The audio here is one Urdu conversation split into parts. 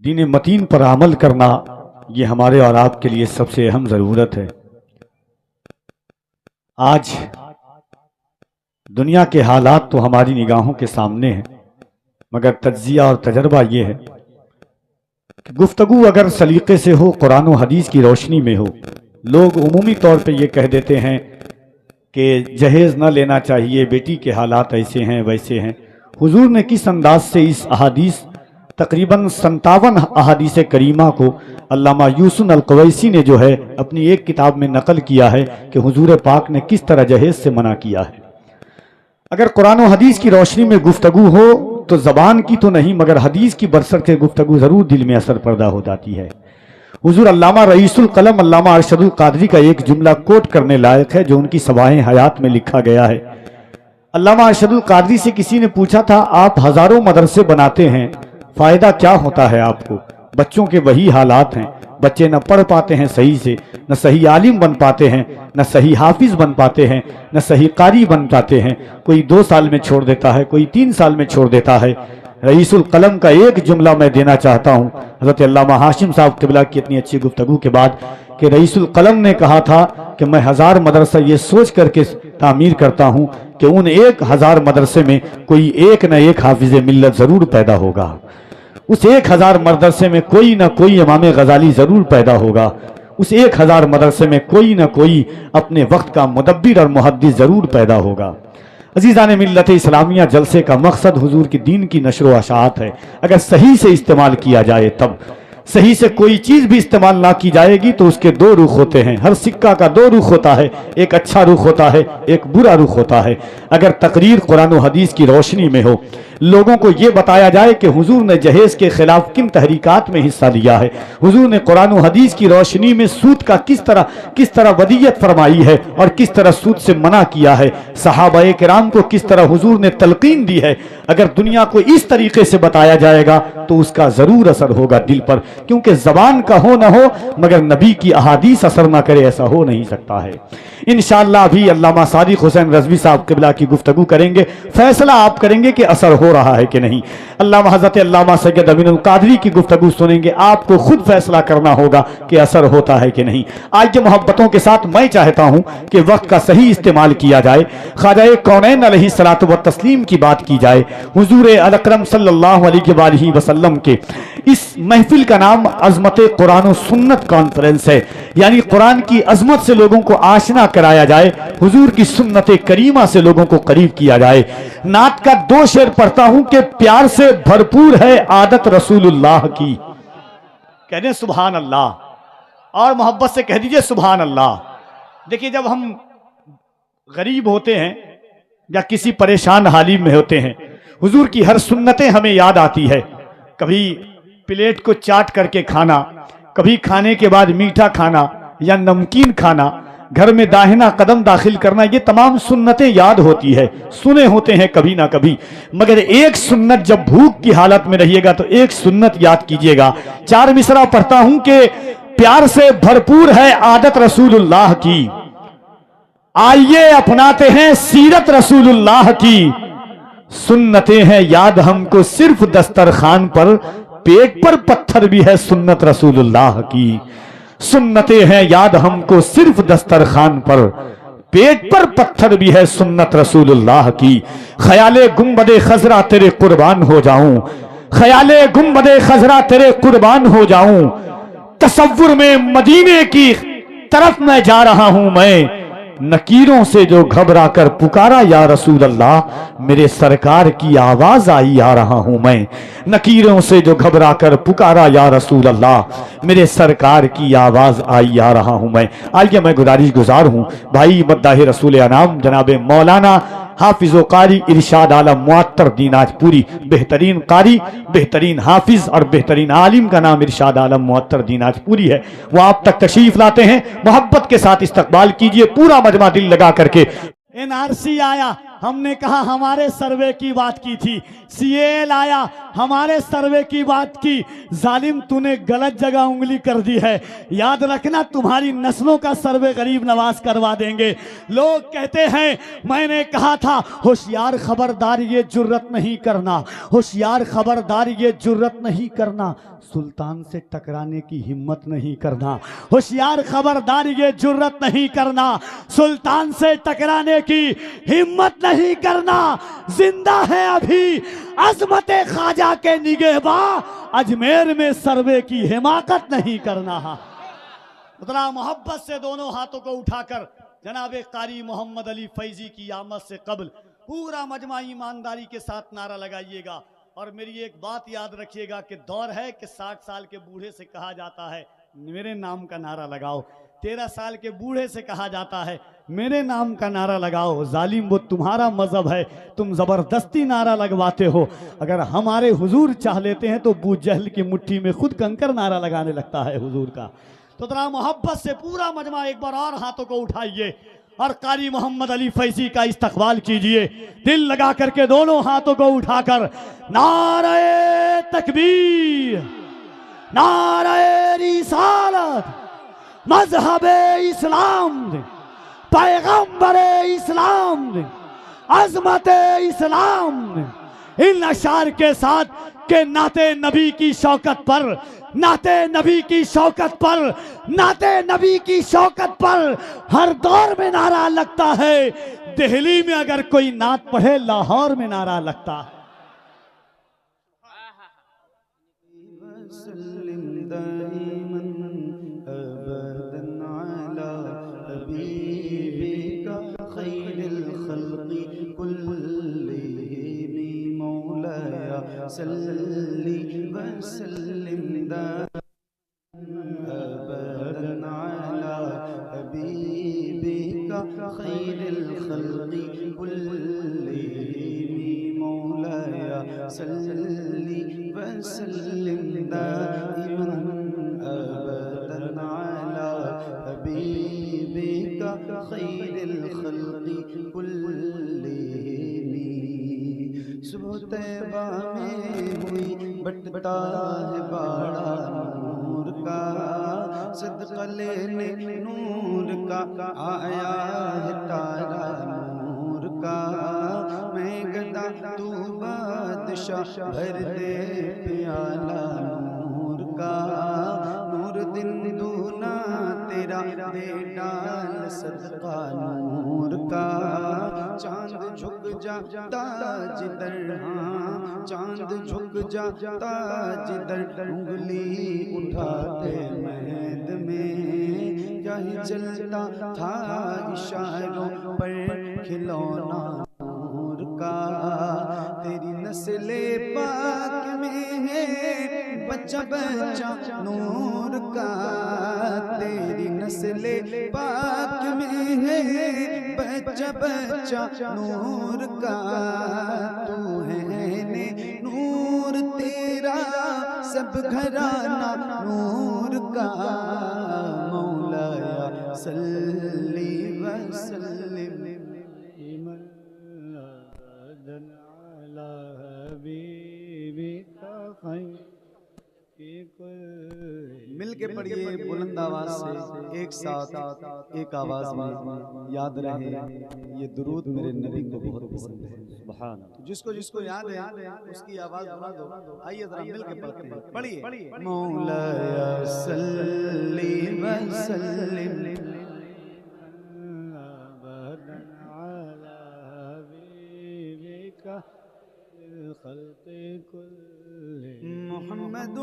دین متین پر عمل کرنا یہ ہمارے اور آپ کے لیے سب سے اہم ضرورت ہے۔ آج دنیا کے حالات تو ہماری نگاہوں کے سامنے ہیں، مگر تجزیہ اور تجربہ یہ ہے کہ گفتگو اگر سلیقے سے ہو، قرآن و حدیث کی روشنی میں ہو، لوگ عمومی طور پہ یہ کہہ دیتے ہیں کہ جہیز نہ لینا چاہیے، بیٹی کے حالات ایسے ہیں ویسے ہیں۔ حضور نے کس انداز سے اس احادیث تقریباً 57 احادیث کریمہ کو علامہ یوسن القویسی نے جو ہے اپنی ایک کتاب میں نقل کیا ہے کہ حضور پاک نے کس طرح جہیز سے منع کیا ہے۔ اگر قرآن و حدیث کی روشنی میں گفتگو ہو تو زبان کی تو نہیں مگر حدیث کی برسر سے گفتگو ضرور دل میں اثر پیدا ہو جاتی ہے۔ حضور علامہ رئیس القلم علامہ ارشد القادری کا ایک جملہ کوٹ کرنے لائق ہے جو ان کی صباح حیات میں لکھا گیا ہے۔ علامہ ارشد القادری سے کسی نے پوچھا تھا، آپ ہزاروں مدرسے بناتے ہیں، فائدہ کیا ہوتا ہے آپ کو؟ بچوں کے وہی حالات ہیں، بچے نہ پڑھ پاتے ہیں صحیح سے، نہ صحیح عالم بن پاتے ہیں، نہ صحیح حافظ بن پاتے ہیں، نہ صحیح قاری بن پاتے ہیں، کوئی 2 سال میں چھوڑ دیتا ہے، کوئی 3 سال میں چھوڑ دیتا ہے۔ رئیس القلم کا ایک جملہ میں دینا چاہتا ہوں حضرت علامہ ہاشم صاحب قبلہ کی اتنی اچھی گفتگو کے بعد کہ رئیس القلم نے کہا تھا کہ میں 1000 مدرسہ یہ سوچ کر کے تعمیر کرتا ہوں کہ ان 1000 مدرسے میں کوئی ایک نہ ایک حافظ ملت ضرور پیدا ہوگا، اس 1000 مدرسے میں کوئی نہ کوئی امام غزالی ضرور پیدا ہوگا، اس 1000 مدرسے میں کوئی نہ کوئی اپنے وقت کا مدبر اور محدث ضرور پیدا ہوگا۔ عزیزان ملت اسلامیہ، جلسے کا مقصد حضور کی دین کی نشر و اشاعت ہے۔ اگر صحیح سے استعمال کیا جائے تب، صحیح سے کوئی چیز بھی استعمال نہ کی جائے گی تو اس کے 2 رخ ہوتے ہیں، ہر سکہ کا 2 رخ ہوتا ہے، ایک اچھا رخ ہوتا ہے، ایک برا رخ ہوتا ہے۔ اگر تقریر قرآن و حدیث کی روشنی میں ہو، لوگوں کو یہ بتایا جائے کہ حضور نے جہیز کے خلاف کن تحریکات میں حصہ لیا ہے، حضور نے قرآن و حدیث کی روشنی میں سود کا کس طرح ودیت فرمائی ہے اور کس طرح سود سے منع کیا ہے، صحابہ کرام کو کس طرح حضور نے تلقین دی ہے، اگر دنیا کو اس طریقے سے بتایا جائے گا تو اس کا ضرور اثر ہوگا دل پر، کیونکہ زبان کا ہو نہ ہو مگر نبی کی احادیث اثر نہ کرے ایسا ہو نہیں سکتا ہے۔ انشاءاللہ ابھی علامہ صادق حسین رضوی صاحب قبلہ کی گفتگو کریں گے، فیصلہ آپ کریں گے کہ اثر ہو رہا ہے کہ نہیں۔ علامہ حضرت علامہ سید امین القادری کی گفتگو سنیں گے، آپ کو خود فیصلہ کرنا ہوگا کہ اثر ہوتا ہے کہ نہیں۔ آج محبتوں کے ساتھ میں چاہتا ہوں کہ وقت کا صحیح استعمال کیا جائے، خواجہ کونین علیہ الصلوۃ والتسلیم کی بات کی جائے، حضور اکرم صلی اللہ علیہ وآلہ وسلم کے اس محفل کا نام عظمت قرآن و سنت کانفرنس ہے، یعنی قرآن کی عظمت سے لوگوں کو آشنا کرایا جائے، حضور کی سنت کریمہ سے لوگوں کو قریب کیا جائے۔ نعت کا 2 شعر پڑھتا ہوں کہ پیار سے بھرپور ہے عادت رسول اللہ کی، کہہ دیں سبحان اللہ، اور محبت سے کہہ دیجئے سبحان اللہ۔ دیکھیے جب ہم غریب ہوتے ہیں یا کسی پریشان حالی میں ہوتے ہیں، حضور کی ہر سنتیں ہمیں یاد آتی ہے، کبھی پلیٹ کو چاٹ کر کے کھانا، کبھی کھانے کے بعد میٹھا کھانا یا نمکین کھانا، گھر میں داہنا قدم داخل کرنا، یہ تمام سنتیں یاد ہوتی ہے، سنے ہوتے ہیں کبھی نہ کبھی، مگر ایک سنت جب بھوک کی حالت میں رہیے گا تو ایک سنت یاد کیجئے گا۔ 4 مصرع پڑھتا ہوں کہ پیار سے بھرپور ہے عادت رسول اللہ کی، آئیے اپناتے ہیں سیرت رسول اللہ کی، سنتیں ہیں یاد ہم کو صرف دسترخوان پر، پیٹ پر پتھر بھی ہے سنت رسول اللہ کی، سنتیں ہیں یاد ہم کو صرف دسترخوان پر، پیٹ پر پتھر بھی ہے سنت رسول اللہ کی۔ خیال گنبد خضرا تیرے قربان ہو جاؤں، خیال گنبد خضرا تیرے قربان ہو جاؤں، تصور میں مدینے کی طرف میں جا رہا ہوں میں، نکیروں سے جو گھبرا کر پکارا یا رسول اللہ، میرے سرکار کی آواز آئی آ رہا ہوں میں، نکیروں سے جو گھبرا کر پکارا یا رسول اللہ، میرے سرکار کی آواز آئی آ رہا ہوں میں۔ آئیے میں گزارش گزار ہوں بھائی مداح رسول انام جناب مولانا حافظ و قاری ارشاد عالم معطر دین آج پوری، بہترین قاری، بہترین حافظ اور بہترین عالم کا نام ارشاد عالم معطر دین آج پوری ہے، وہ آپ تک تشریف لاتے ہیں، محبت کے ساتھ استقبال کیجئے، پورا مجمع دل لگا کر کے۔ NRC آیا ہم نے کہا ہمارے سروے کی بات کی تھی، سی اے لایا، ہمارے سروے کی بات کی، ظالم تو نے غلط جگہ انگلی کر دی ہے، یاد رکھنا تمہاری نسلوں کا سروے غریب نواز کروا دیں گے۔ لوگ کہتے ہیں میں نے کہا تھا ہوشیار خبردار یہ جرت نہیں کرنا، ہوشیار خبردار یہ جرت نہیں کرنا، سلطان سے ٹکرانے کی ہمت نہیں کرنا، ہوشیار خبردار یہ جرت نہیں کرنا، سلطان سے ٹکرانے کی ہمت نہیں کرنا، زندہ ہے ابھی عظمت خواجہ کے نگہباں، اجمیر میں سروے کی حماقت نہیں کرنا۔ اتنا محبت سے دونوں ہاتھوں کو اٹھا کر جناب قاری محمد علی فیضی کی آمد سے قبل پورا مجمع ایمانداری کے ساتھ نعرہ لگائیے گا۔ اور میری ایک بات یاد رکھیے گا کہ دور ہے کہ 60 سال کے بوڑھے سے کہا جاتا ہے میرے نام کا نعرہ لگاؤ، 13 سال کے بوڑھے سے کہا جاتا ہے میرے نام کا نعرہ لگاؤ۔ ظالم وہ تمہارا مذہب ہے، تم زبردستی نعرہ لگواتے ہو، اگر ہمارے حضور چاہ لیتے ہیں تو ابو جہل کی مٹھی میں خود کنکر نعرہ لگانے لگتا ہے حضور کا۔ تو ذرا محبت سے پورا مجمع ایک بار اور ہاتھوں کو اٹھائیے اور قاری محمد علی فیضی کا استقبال کیجئے، دل لگا کر کے دونوں ہاتھوں کو اٹھا کر نعرہ تکبیر، نعرہ رسالت، مذہب اسلام، پیغمبر اسلام، عظمت اسلام، ان اشعار کے ساتھ کہ نعت نبی کی شوکت پر، نعت نبی کی شوکت پر، نعت نبی کی شوکت پر ہر دور میں نعرہ لگتا ہے، دہلی میں اگر کوئی نعت پڑھے لاہور میں نعرہ لگتا ہے۔ وسلم دائما ابدا علی حبیبک خیر الخلق کلہم مولایا صلی وسلم دائما ابدا علی حبیبک خیر الخلق کلہم مولایا صلی وسلم دائما ابدا علی حبیبک خیر الخلق کلہم۔ صبح طیبہ میں ہوئی بٹتا ہے باڑا نور کا، صدقہ لینے نور کا آیا ہے تارا نور کا، میں گدا تو بادشاہ بھر دے پیالہ نور کا، نور دن دونا تیرا دے ڈال صدقہ نور کا، چاند جھک جا تاج در، ہاں چاند جھک جا تاج در، انگلی اٹھاتے مہد میں، کیا ہی چلتا تھا اشاروں پر کھلونا نور کا، تیری نسل پاک میں ہے بچہ بچہ نور کا، تیری نسل پاک میں ہے بچہ بچہ نور کا، تو ہے نور تیرا سب گھرانہ نور کا، مولایا صلی وسلم مل کے پڑھیے بلند آواز سے ایک ساتھ ایک آواز میں، یاد رہے یہ درود میرے نبی کو بہت پسند ہے۔ سبحان اللہ، جس کو یاد ہے اس کی آواز بلند ہو، آئیے ذرا مل کے پڑھتے ہیں، پڑھیے مولایا صلی وسلم محمد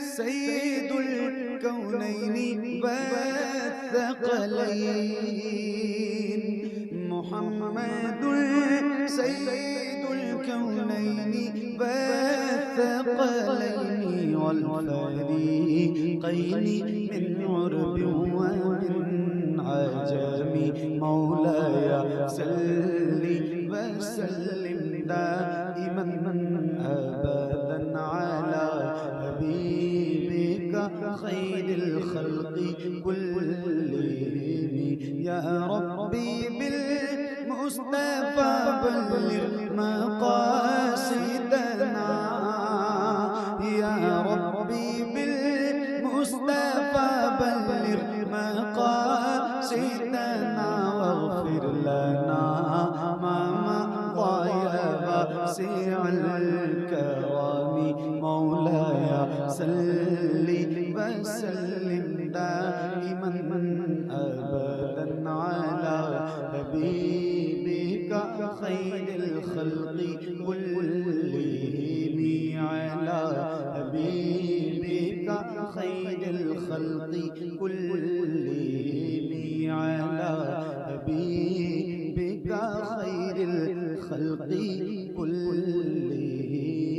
سید الکونین والثقلین، محمد سید الکونین والثقلین والفریقین من عرب ومن عجم، مولایا صلی وسلم دائما ابدا علی حبیبک خیر الخلق کلہم، یا ربی بالمصطفى بالمصطفى بلغ مقاصدنا يا ربي بالمصطفى بلغ مقاصدنا واغفر لنا ما مضى يا واسع الكرم مولاي صل وسلم دائما ابدا على حبيبك خير الخلق كلهم على حبيبك خير الخلق كلهم على حبيبك خير الخلق كلهم